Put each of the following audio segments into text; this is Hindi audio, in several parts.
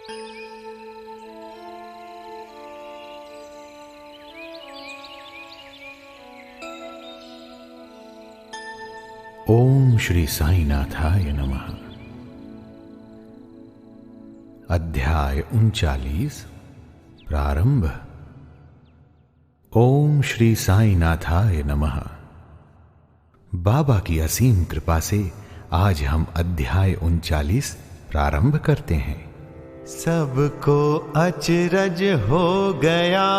ओम श्री साईनाथाय नमः। अध्याय 39 प्रारंभ। ओम श्री साईनाथाय नमः। बाबा की असीम कृपा से आज हम अध्याय 39 प्रारंभ करते हैं। सबको अचरज हो गया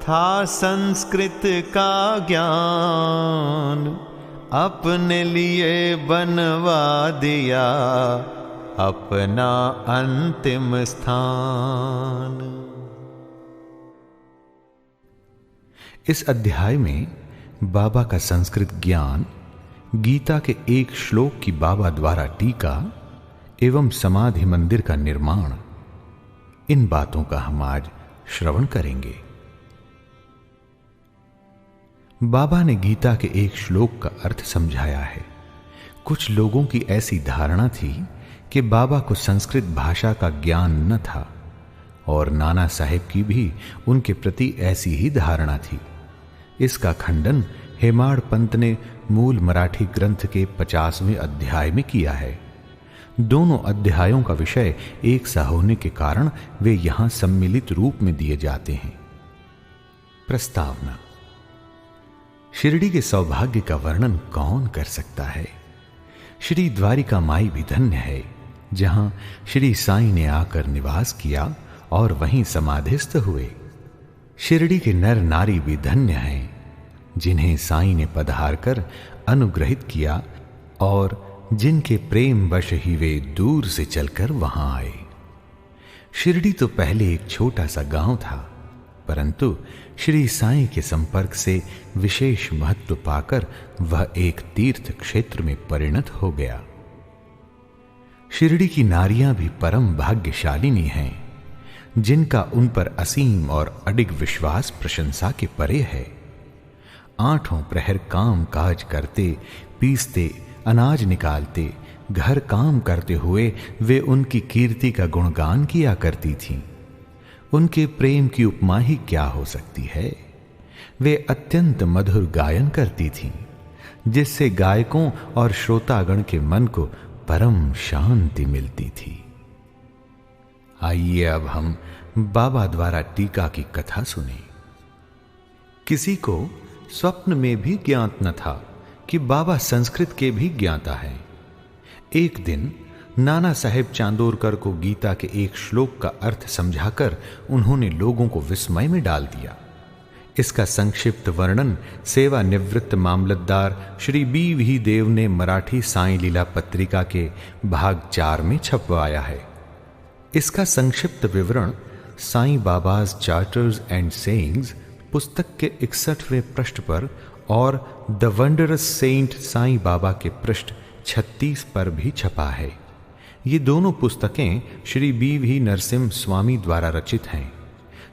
था संस्कृत का ज्ञान, अपने लिए बनवा दिया अपना अंतिम स्थान। इस अध्याय में बाबा का संस्कृत ज्ञान, गीता के एक श्लोक की बाबा द्वारा टीका एवं समाधि मंदिर का निर्माण, इन बातों का हम आज श्रवण करेंगे। बाबा ने गीता के एक श्लोक का अर्थ समझाया है। कुछ लोगों की ऐसी धारणा थी कि बाबा को संस्कृत भाषा का ज्ञान न था, और नाना साहेब की भी उनके प्रति ऐसी ही धारणा थी। इसका खंडन हेमाड़ पंत ने मूल मराठी ग्रंथ के 50वें अध्याय में किया है। दोनों अध्यायों का विषय एक सा होने के कारण वे यहां सम्मिलित रूप में दिए जाते हैं। प्रस्तावना। शिरडी के सौभाग्य का वर्णन कौन कर सकता है। श्री द्वारिका माई भी धन्य है, जहां श्री साईं ने आकर निवास किया और वहीं समाधिस्थ हुए। शिरडी के नर नारी भी धन्य हैं, जिन्हें साईं ने पधार कर अनुग्रहित किया और जिनके प्रेम वश ही वे दूर से चलकर वहां आए। शिरडी तो पहले एक छोटा सा गांव था, परंतु श्री साईं के संपर्क से विशेष महत्व पाकर वह एक तीर्थ क्षेत्र में परिणत हो गया। शिरडी की नारियां भी परम भाग्यशालिनी हैं, जिनका उन पर असीम और अडिग विश्वास प्रशंसा के परे है। आठों प्रहर काम काज करते, पीसते, अनाज निकालते, घर काम करते हुए वे उनकी कीर्ति का गुणगान किया करती थीं। उनके प्रेम की उपमा ही क्या हो सकती है। वे अत्यंत मधुर गायन करती थीं, जिससे गायकों और श्रोतागण के मन को परम शांति मिलती थी। आइए अब हम बाबा द्वारा टीका की कथा सुने। किसी को स्वप्न में भी ज्ञात न था कि बाबा संस्कृत के भी ज्ञाता हैं। एक दिन नाना साहेब चांदोरकर को गीता के एक श्लोक का अर्थ समझाकर उन्होंने लोगों को विस्मय में डाल दिया। इसका संक्षिप्त वर्णन सेवानिवृत्त मामलतदार श्री बी.वी. देव ने मराठी साईं लीला पत्रिका के भाग 4 में छपवाया है। इसका संक्षिप्त विवरण साईं बाबाज चार्टर्स एंड सेइंग्स पुस्तक के 61वें पृष्ठ पर और the wondrous Saint Sai Baba के पृष्ठ 36 पर भी छपा है। ये दोनों पुस्तकें श्री बी.वी. नरसिम्ह स्वामी द्वारा रचित हैं।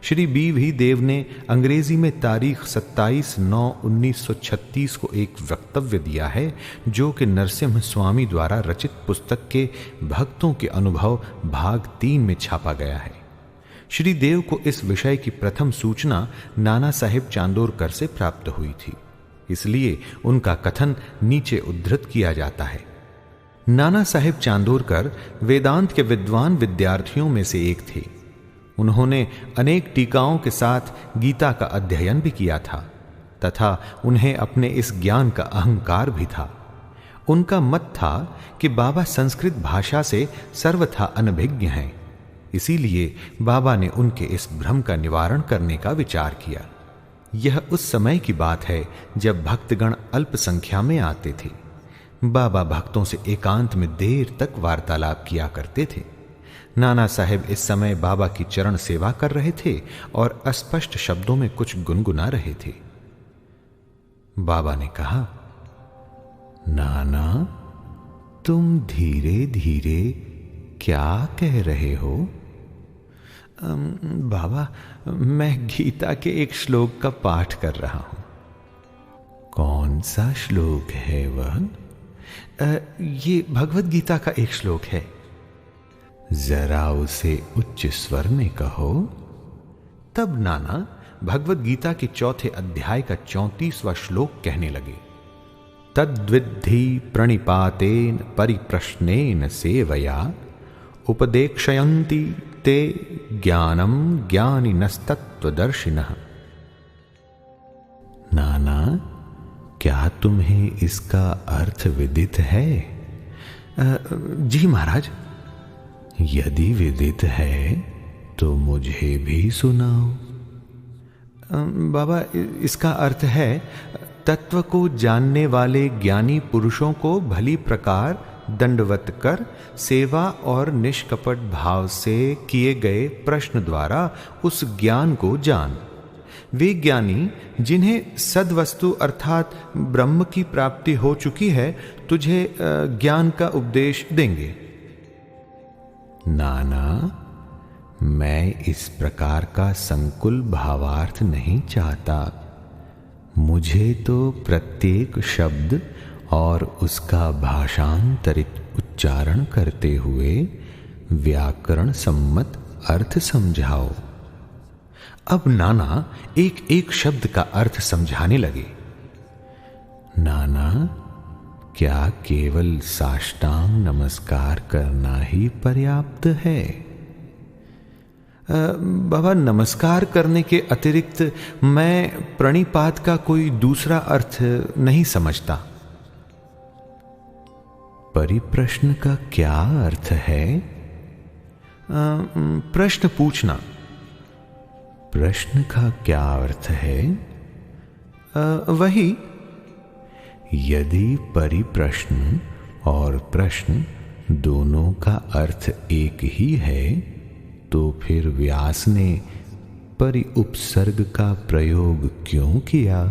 श्री बी.वी. देव ने अंग्रेजी में तारीख 27/9/1936 को एक वक्तव्य दिया है, जो कि नरसिम्ह स्वामी द्वारा रचित पुस्तक के भक्तों के अनुभव भाग 3 में छापा गया है। श्री देव को इस विषय की प्रथम सूचना नाना साहेब चांदोरकर से प्राप्त हुई थी, इसलिए उनका कथन नीचे उद्धृत किया जाता है। नाना साहेब चांदोरकर वेदांत के विद्वान विद्यार्थियों में से एक थे। उन्होंने अनेक टीकाओं के साथ गीता का अध्ययन भी किया था तथा उन्हें अपने इस ज्ञान का अहंकार भी था। उनका मत था कि बाबा संस्कृत भाषा से सर्वथा अनभिज्ञ हैं, इसीलिए बाबा ने उनके इस भ्रम का निवारण करने का विचार किया। यह उस समय की बात है जब भक्तगण अल्प संख्या में आते थे। बाबा भक्तों से एकांत में देर तक वार्तालाप किया करते थे। नाना साहेब इस समय बाबा की चरण सेवा कर रहे थे और अस्पष्ट शब्दों में कुछ गुनगुना रहे थे। बाबा ने कहा, नाना, तुम धीरे धीरे क्या कह रहे हो? बाबा, मैं गीता के एक श्लोक का पाठ कर रहा हूं। कौन सा श्लोक है वह? ये भगवत गीता का एक श्लोक है। जरा उसे उच्च स्वर में कहो। तब नाना भगवत गीता के चौथे अध्याय का 34वां श्लोक कहने लगे। तद्विद्धि प्रणिपातेन परिप्रश्नेन सेवया उपदेक्षयन्ति ते ज्ञानम ज्ञानिनस्तत्वदर्शिनः। नाना, क्या तुम्हें इसका अर्थ विदित है? जी महाराज। यदि विदित है तो मुझे भी सुनाओ। बाबा, इसका अर्थ है तत्व को जानने वाले ज्ञानी पुरुषों को भली प्रकार दंडवत कर सेवा और निष्कपट भाव से किए गए प्रश्न द्वारा उस ज्ञान को जान। वे ज्ञानी जिन्हें सद्वस्तु अर्थात ब्रह्म की प्राप्ति हो चुकी है तुझे ज्ञान का उपदेश देंगे। नाना, मैं इस प्रकार का संकुल भावार्थ नहीं चाहता। मुझे तो प्रत्येक शब्द और उसका भाषांतरित उच्चारण करते हुए व्याकरण सम्मत अर्थ समझाओ। अब नाना एक एक शब्द का अर्थ समझाने लगे। नाना, क्या केवल साष्टांग नमस्कार करना ही पर्याप्त है? बाबा, नमस्कार करने के अतिरिक्त मैं प्रणिपात का कोई दूसरा अर्थ नहीं समझता। परिप्रश्न का क्या अर्थ है? प्रश्न पूछना। प्रश्न का क्या अर्थ है? वही। यदि परिप्रश्न और प्रश्न दोनों का अर्थ एक ही है तो फिर व्यास ने परि उपसर्ग का प्रयोग क्यों किया?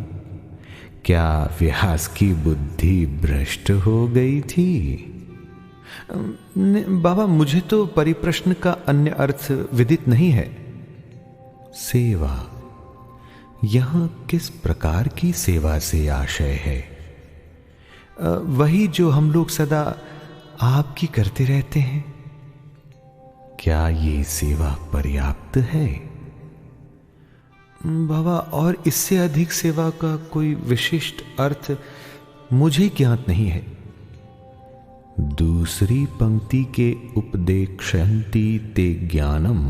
क्या व्यास की बुद्धि भ्रष्ट हो गई थी? बाबा, मुझे तो परिप्रश्न का अन्य अर्थ विदित नहीं है। सेवा, यहां किस प्रकार की सेवा से आशय है? वही जो हम लोग सदा आपकी करते रहते हैं। क्या ये सेवा पर्याप्त है? बाबा, और इससे अधिक सेवा का कोई विशिष्ट अर्थ मुझे ज्ञात नहीं है। दूसरी पंक्ति के उपदेक्षन्ति ते ज्ञानम,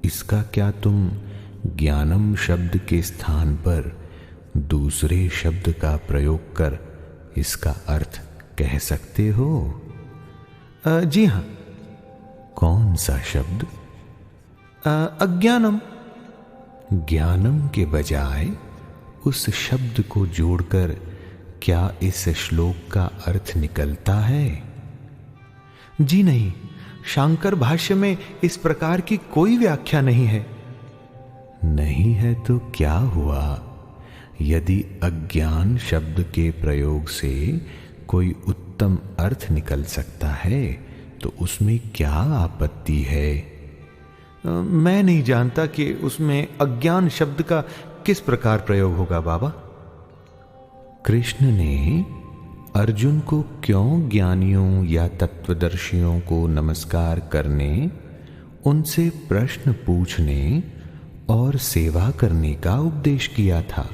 इसका क्या तुम ज्ञानम शब्द के स्थान पर दूसरे शब्द का प्रयोग कर इसका अर्थ कह सकते हो? जी हां। कौन सा शब्द? अज्ञानम। ज्ञानम के बजाय उस शब्द को जोड़कर क्या इस श्लोक का अर्थ निकलता है? जी नहीं, शांकर भाष्य में इस प्रकार की कोई व्याख्या नहीं है। नहीं है तो क्या हुआ? यदि अज्ञान शब्द के प्रयोग से कोई उत्तम अर्थ निकल सकता है तो उसमें क्या आपत्ति है? मैं नहीं जानता कि उसमें अज्ञान शब्द का किस प्रकार प्रयोग होगा बाबा। कृष्ण ने अर्जुन को क्यों ज्ञानियों या तत्वदर्शियों को नमस्कार करने, उनसे प्रश्न पूछने और सेवा करने का उपदेश किया था?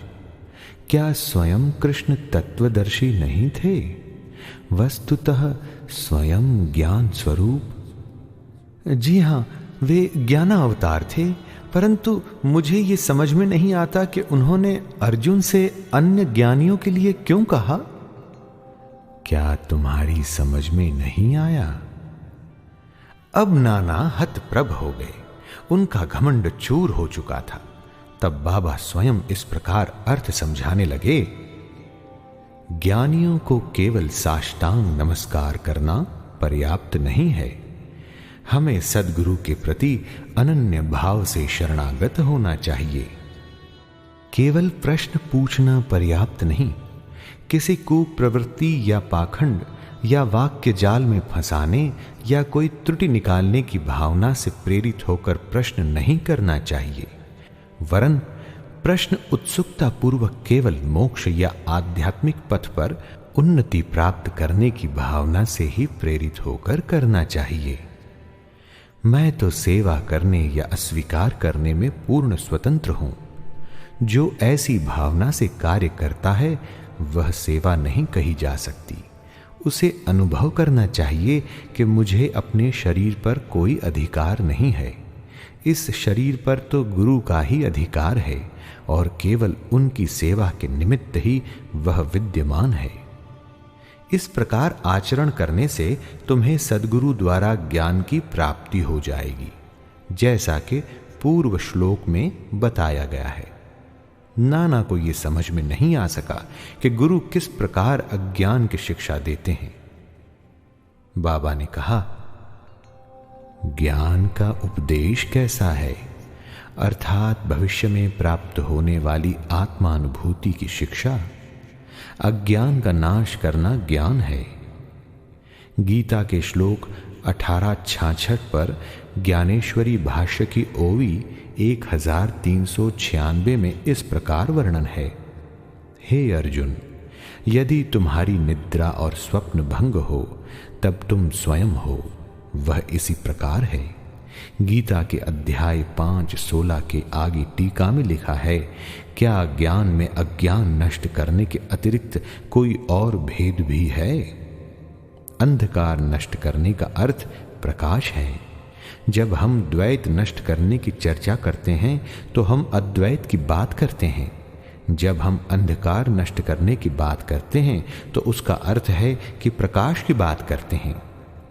क्या स्वयं कृष्ण तत्वदर्शी नहीं थे? वस्तुतः स्वयं ज्ञान स्वरूप। जी हां, वे ज्ञाना अवतार थे, परंतु मुझे ये समझ में नहीं आता कि उन्होंने अर्जुन से अन्य ज्ञानियों के लिए क्यों कहा। क्या तुम्हारी समझ में नहीं आया? अब नाना हतप्रभ हो गए। उनका घमंड चूर हो चुका था। तब बाबा स्वयं इस प्रकार अर्थ समझाने लगे। ज्ञानियों को केवल साष्टांग नमस्कार करना पर्याप्त नहीं है। हमें सद्गुरु के प्रति अनन्य भाव से शरणागत होना चाहिए। केवल प्रश्न पूछना पर्याप्त नहीं। किसी कुप्रवृत्ति या पाखंड या वाक्य जाल में फंसाने या कोई त्रुटि निकालने की भावना से प्रेरित होकर प्रश्न नहीं करना चाहिए, वरन प्रश्न उत्सुकता पूर्वक केवल मोक्ष या आध्यात्मिक पथ पर उन्नति प्राप्त करने की भावना से ही प्रेरित होकर करना चाहिए। मैं तो सेवा करने या अस्वीकार करने में पूर्ण स्वतंत्र हूं। जो ऐसी भावना से कार्य करता है वह सेवा नहीं कही जा सकती। उसे अनुभव करना चाहिए कि मुझे अपने शरीर पर कोई अधिकार नहीं है। इस शरीर पर तो गुरु का ही अधिकार है और केवल उनकी सेवा के निमित्त ही वह विद्यमान है। इस प्रकार आचरण करने से तुम्हें सद्गुरु द्वारा ज्ञान की प्राप्ति हो जाएगी, जैसा कि पूर्व श्लोक में बताया गया है। नाना को यह समझ में नहीं आ सका कि गुरु किस प्रकार अज्ञान की शिक्षा देते हैं। बाबा ने कहा, ज्ञान का उपदेश कैसा है, अर्थात भविष्य में प्राप्त होने वाली आत्मानुभूति की शिक्षा। अज्ञान का नाश करना ज्ञान है। गीता के श्लोक 1866 पर ज्ञानेश्वरी भाष्य की ओवी 1396 में इस प्रकार वर्णन है। हे अर्जुन, यदि तुम्हारी निद्रा और स्वप्न भंग हो तब तुम स्वयं हो, वह इसी प्रकार है। गीता के अध्याय 5:16 के आगे टीका में लिखा है, क्या ज्ञान में अज्ञान नष्ट करने के अतिरिक्त कोई और भेद भी है? अंधकार नष्ट करने का अर्थ प्रकाश है। जब हम द्वैत नष्ट करने की चर्चा करते हैं तो हम अद्वैत की बात करते हैं। जब हम अंधकार नष्ट करने की बात करते हैं तो उसका अर्थ है कि प्रकाश की बात करते हैं।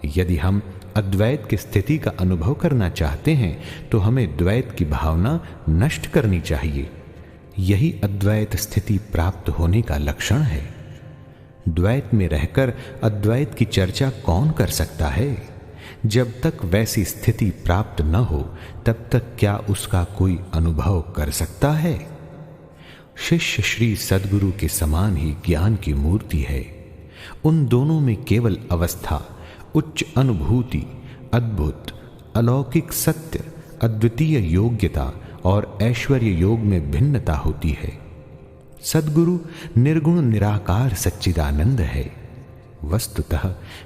यदि हम अद्वैत की स्थिति का अनुभव करना चाहते हैं तो हमें द्वैत की भावना नष्ट करनी चाहिए। यही अद्वैत स्थिति प्राप्त होने का लक्षण है। द्वैत में रहकर अद्वैत की चर्चा कौन कर सकता है? जब तक वैसी स्थिति प्राप्त न हो तब तक क्या उसका कोई अनुभव कर सकता है? शिष्य श्री सद्गुरु के समान ही ज्ञान की मूर्ति है। उन दोनों में केवल अवस्था, उच्च अनुभूति, अद्भुत अलौकिक सत्य, अद्वितीय योग्यता और ऐश्वर्य योग में भिन्नता होती है। सद्गुरु निर्गुण निराकार सच्चिदानंद है। वस्तुतः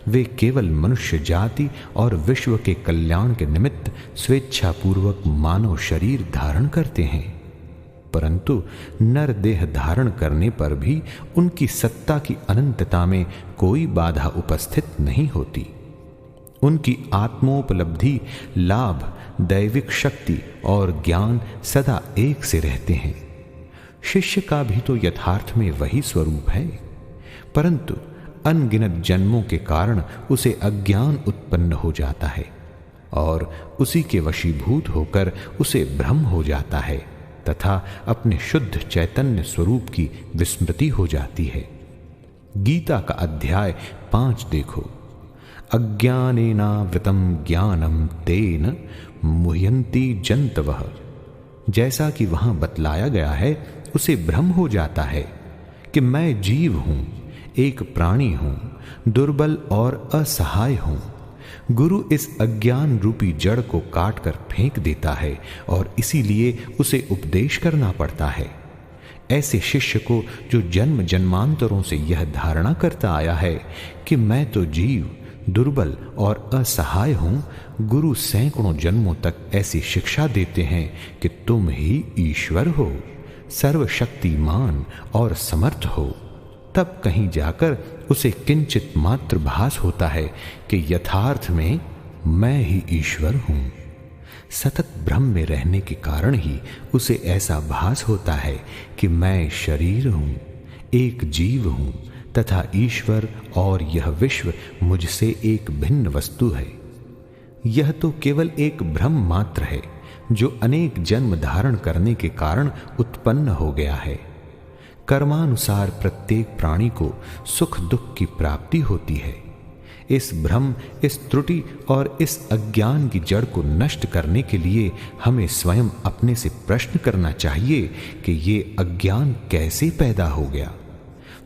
वे केवल मनुष्य जाति और विश्व के कल्याण के निमित्त स्वेच्छापूर्वक मानव शरीर धारण करते हैं, परंतु नर देह धारण करने पर भी उनकी सत्ता की अनंतता में कोई बाधा उपस्थित नहीं होती। उनकी आत्मोपलब्धि, लाभ, दैविक शक्ति और ज्ञान सदा एक से रहते हैं। शिष्य का भी तो यथार्थ में वही स्वरूप है, परंतु अनगिनत जन्मों के कारण उसे अज्ञान उत्पन्न हो जाता है और उसी के वशीभूत होकर उसे भ्रम हो जाता है तथा अपने शुद्ध चैतन्य स्वरूप की विस्मृति हो जाती है। गीता का अध्याय 5 देखो। अज्ञानेनावृतं ज्ञानम तेन मुह्यन्ति जन्तवः। जैसा कि वहां बतलाया गया है, उसे भ्रम हो जाता है कि मैं जीव हूं, एक प्राणी हूं, दुर्बल और असहाय हूं। गुरु इस अज्ञान रूपी जड़ को काटकर फेंक देता है और इसीलिए उसे उपदेश करना पड़ता है। ऐसे शिष्य को जो जन्म जन्मांतरों से यह धारणा करता आया है कि मैं तो जीव, दुर्बल और असहाय हूं, गुरु सैकड़ों जन्मों तक ऐसी शिक्षा देते हैं कि तुम ही ईश्वर हो, सर्वशक्तिमान और समर्थ हो। तब कहीं जाकर उसे किंचित मात्र भास होता है कि यथार्थ में मैं ही ईश्वर हूं। सतत भ्रम में रहने के कारण ही उसे ऐसा भास होता है कि मैं शरीर हूं, एक जीव हूं तथा ईश्वर और यह विश्व मुझसे एक भिन्न वस्तु है। यह तो केवल एक भ्रम मात्र है जो अनेक जन्म धारण करने के कारण उत्पन्न हो गया है। कर्मानुसार प्रत्येक प्राणी को सुख दुख की प्राप्ति होती है। इस भ्रम, इस त्रुटि और इस अज्ञान की जड़ को नष्ट करने के लिए हमें स्वयं अपने से प्रश्न करना चाहिए कि ये अज्ञान कैसे पैदा हो गया,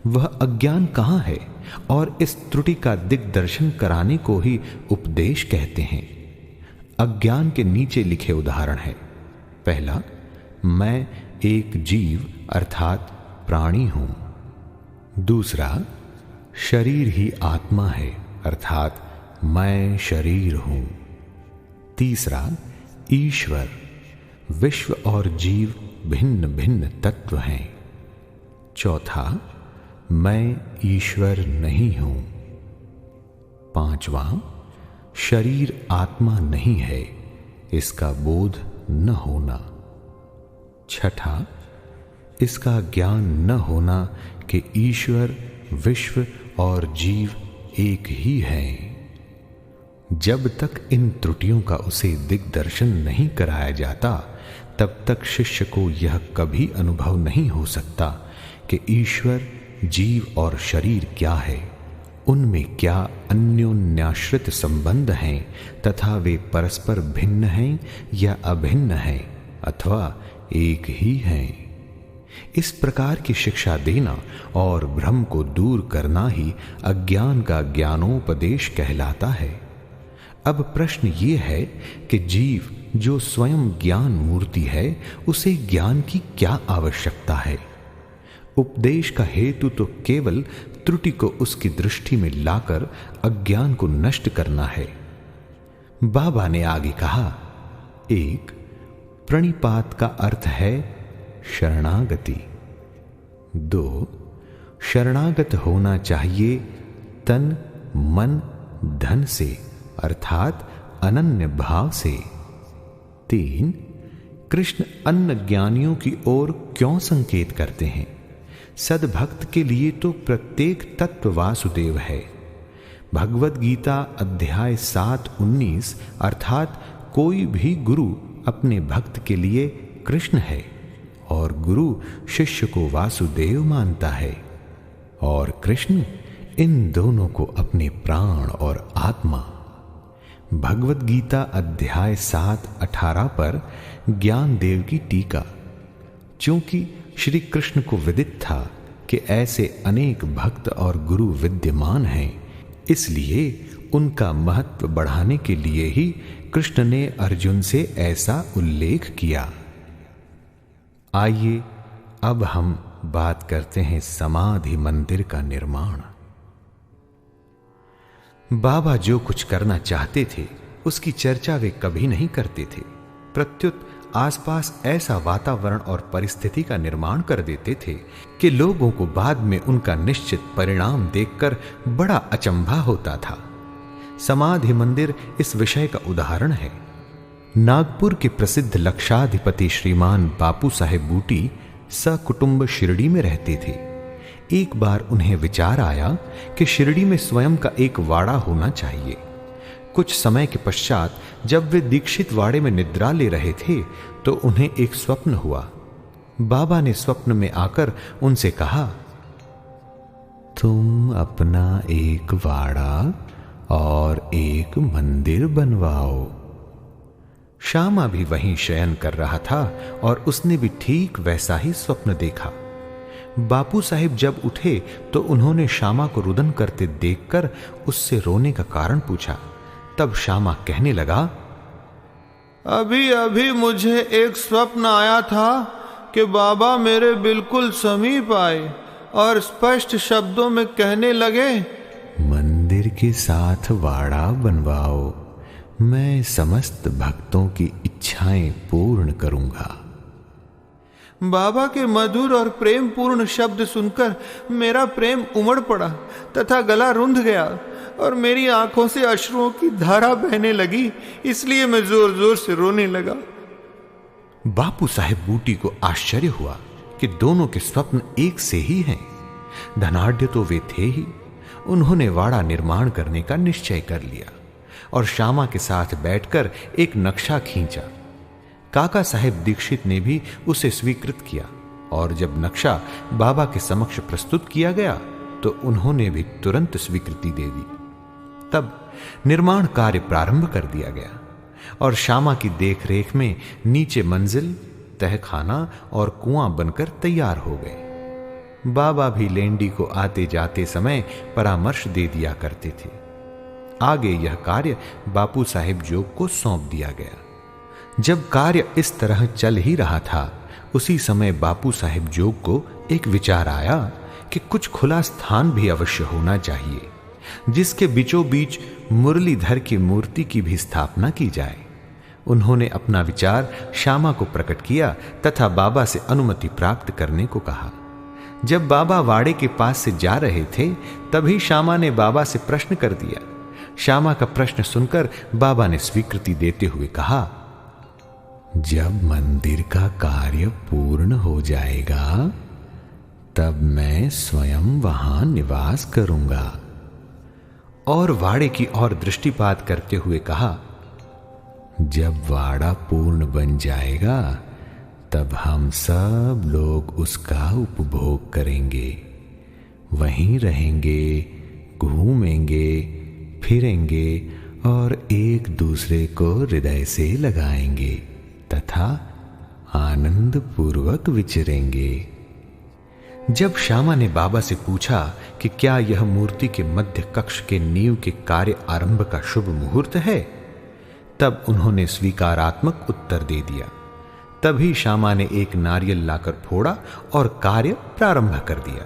वह अज्ञान कहाँ है, और इस त्रुटि का दिग्दर्शन कराने को ही उपदेश कहते हैं। अज्ञान के नीचे लिखे उदाहरण है। पहला, मैं एक जीव अर्थात प्राणी हूं। दूसरा, शरीर ही आत्मा है अर्थात मैं शरीर हूं। तीसरा, ईश्वर, विश्व और जीव भिन्न भिन्न तत्व हैं। चौथा, मैं ईश्वर नहीं हूं। पांचवा, शरीर आत्मा नहीं है, इसका बोध न होना। छठा, इसका ज्ञान न होना कि ईश्वर, विश्व और जीव एक ही है। जब तक इन त्रुटियों का उसे दिग्दर्शन नहीं कराया जाता, तब तक शिष्य को यह कभी अनुभव नहीं हो सकता कि ईश्वर, जीव और शरीर क्या है, उनमें क्या अन्योन्याश्रित संबंध हैं तथा वे परस्पर भिन्न हैं या अभिन्न हैं अथवा एक ही हैं। इस प्रकार की शिक्षा देना और भ्रम को दूर करना ही अज्ञान का ज्ञानोपदेश कहलाता है। अब प्रश्न ये है कि जीव जो स्वयं ज्ञान मूर्ति है, उसे ज्ञान की क्या आवश्यकता है? उपदेश का हेतु तो केवल त्रुटि को उसकी दृष्टि में लाकर अज्ञान को नष्ट करना है। बाबा ने आगे कहा, एक, प्रणिपात का अर्थ है शरणागति। दो, शरणागत होना चाहिए तन, मन, धन से अर्थात अनन्य भाव से। तीन, कृष्ण अन्य ज्ञानियों की ओर क्यों संकेत करते हैं? सद्भक्त के लिए तो प्रत्येक तत्व वासुदेव है। भगवद गीता अध्याय 7:19 अर्थात कोई भी गुरु अपने भक्त के लिए कृष्ण है और गुरु शिष्य को वासुदेव मानता है, और कृष्ण इन दोनों को अपने प्राण और आत्मा। भगवद गीता अध्याय 7:18 पर ज्ञानदेव की टीका। चूंकि श्री कृष्ण को विदित था कि ऐसे अनेक भक्त और गुरु विद्यमान हैं, इसलिए उनका महत्व बढ़ाने के लिए ही कृष्ण ने अर्जुन से ऐसा उल्लेख किया। आइए अब हम बात करते हैं समाधि मंदिर का निर्माण। बाबा जो कुछ करना चाहते थे उसकी चर्चा वे कभी नहीं करते थे। प्रत्युत आसपास ऐसा वातावरण और परिस्थिति का निर्माण कर देते थे कि लोगों को बाद में उनका निश्चित परिणाम देखकर बड़ा अचंभा होता था। समाधि मंदिर इस विषय का उदाहरण है। नागपुर के प्रसिद्ध लक्षाधिपति श्रीमान बापू साहेब बूटी सकुटुंब शिरडी में रहते थे। एक बार उन्हें विचार आया कि शिरडी में स्वयं का एक वाड़ा होना चाहिए। कुछ समय के पश्चात जब वे दीक्षित वाड़े में निद्रा ले रहे थे तो उन्हें एक स्वप्न हुआ। बाबा ने स्वप्न में आकर उनसे कहा, तुम अपना एक वाड़ा और एक मंदिर बनवाओ। श्यामा भी वहीं शयन कर रहा था और उसने भी ठीक वैसा ही स्वप्न देखा। बापू साहिब जब उठे तो उन्होंने श्यामा को रुदन करते देखकर उससे रोने का कारण पूछा। तब श्यामा कहने लगा, अभी अभी मुझे एक स्वप्न आया था कि बाबा मेरे बिल्कुल समीप आए और स्पष्ट शब्दों में कहने लगे, मंदिर के साथ वाड़ा बनवाओ, मैं समस्त भक्तों की इच्छाएं पूर्ण करूंगा। बाबा के मधुर और प्रेम पूर्ण शब्द सुनकर मेरा प्रेम उमड़ पड़ा तथा गला रुंध गया और मेरी आंखों से अश्रुओं की धारा बहने लगी, इसलिए मैं जोर जोर से रोने लगा। बापू साहेब बूटी को आश्चर्य हुआ कि दोनों के स्वप्न एक से ही हैं। धनाढ्य तो वे थे ही। उन्होंने वाड़ा निर्माण करने का निश्चय कर लिया और श्यामा के साथ बैठकर एक नक्शा खींचा। काका साहेब दीक्षित ने भी उसे स्वीकृत किया और जब नक्शा बाबा के समक्ष प्रस्तुत किया गया तो उन्होंने भी तुरंत स्वीकृति दे दी। तब निर्माण कार्य प्रारंभ कर दिया गया और श्यामा की देखरेख में नीचे मंजिल, तहखाना और कुआं बनकर तैयार हो गए। बाबा भी लेंडी को आते जाते समय परामर्श दे दिया करते थे। आगे यह कार्य बापू साहेब जोग को सौंप दिया गया। जब कार्य इस तरह चल ही रहा था, उसी समय बापू साहेब जोग को एक विचार आया कि कुछ खुला स्थान भी अवश्य होना चाहिए जिसके बीचों बीच मुरलीधर की मूर्ति की भी स्थापना की जाए। उन्होंने अपना विचार श्यामा को प्रकट किया तथा बाबा से अनुमति प्राप्त करने को कहा। जब बाबा वाड़े के पास से जा रहे थे तभी श्यामा ने बाबा से प्रश्न कर दिया। श्यामा का प्रश्न सुनकर बाबा ने स्वीकृति देते हुए कहा, जब मंदिर का कार्य पूर्ण हो जाएगा तब मैं स्वयं वहां निवास करूंगा। और वाड़े की ओर दृष्टिपात करते हुए कहा, जब वाड़ा पूर्ण बन जाएगा तब हम सब लोग उसका उपभोग करेंगे, वहीं रहेंगे, घूमेंगे, फिरेंगे और एक दूसरे को हृदय से लगाएंगे तथा आनंद पूर्वक विचरेंगे। जब श्यामा ने बाबा से पूछा कि क्या यह मूर्ति के मध्य कक्ष के नींव के कार्य आरंभ का शुभ मुहूर्त है, तब उन्होंने स्वीकारात्मक उत्तर दे दिया। तभी श्यामा ने एक नारियल लाकर फोड़ा और कार्य प्रारंभ कर दिया।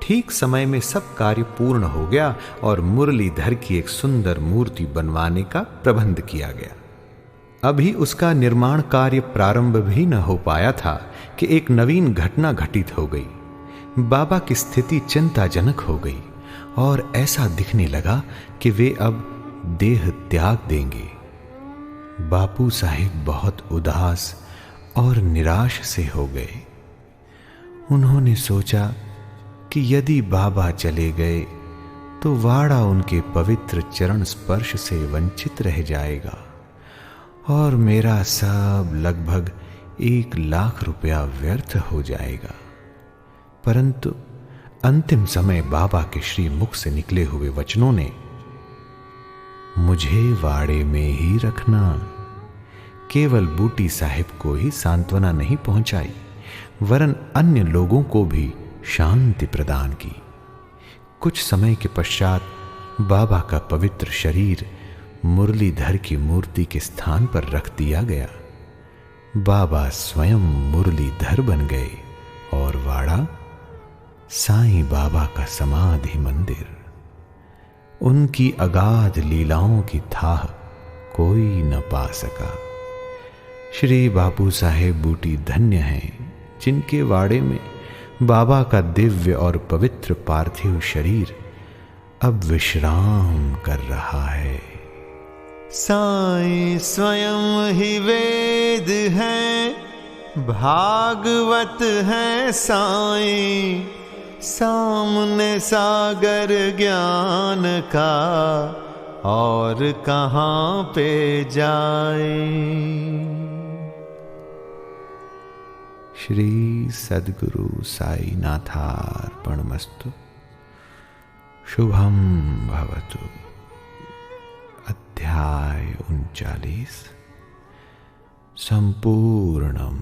ठीक समय में सब कार्य पूर्ण हो गया और मुरलीधर की एक सुंदर मूर्ति बनवाने का प्रबंध किया गया। अभी उसका निर्माण कार्य प्रारंभ भी न हो पाया था कि एक नवीन घटना घटित हो गई। बाबा की स्थिति चिंताजनक हो गई और ऐसा दिखने लगा कि वे अब देह त्याग देंगे। बापू साहिब बहुत उदास और निराश से हो गए। उन्होंने सोचा कि यदि बाबा चले गए तो वाड़ा उनके पवित्र चरण स्पर्श से वंचित रह जाएगा और मेरा सब लगभग 1 लाख रुपया व्यर्थ हो जाएगा। परंतु अंतिम समय बाबा के श्री मुख से निकले हुए वचनों ने मुझे वाड़े में ही रखना, केवल बूटी साहिब को ही सांत्वना नहीं पहुंचाई वरन अन्य लोगों को भी शांति प्रदान की। कुछ समय के पश्चात बाबा का पवित्र शरीर मुरलीधर की मूर्ति के स्थान पर रख दिया गया। बाबा स्वयं मुरलीधर बन गए और वाड़ा साईं बाबा का समाधि मंदिर। उनकी अगाध लीलाओं की थाह कोई न पा सका। श्री बापू साहेब बूटी धन्य हैं जिनके वाड़े में बाबा का दिव्य और पवित्र पार्थिव शरीर अब विश्राम कर रहा है। साईं स्वयं ही वेद हैं, भागवत हैं साईं, सामने सागर ज्ञान का और कहाँ पे जाए। श्री सद्गुरु साईनाथार्पणमस्तु। शुभम भवतु। अध्याय 39 संपूर्णम।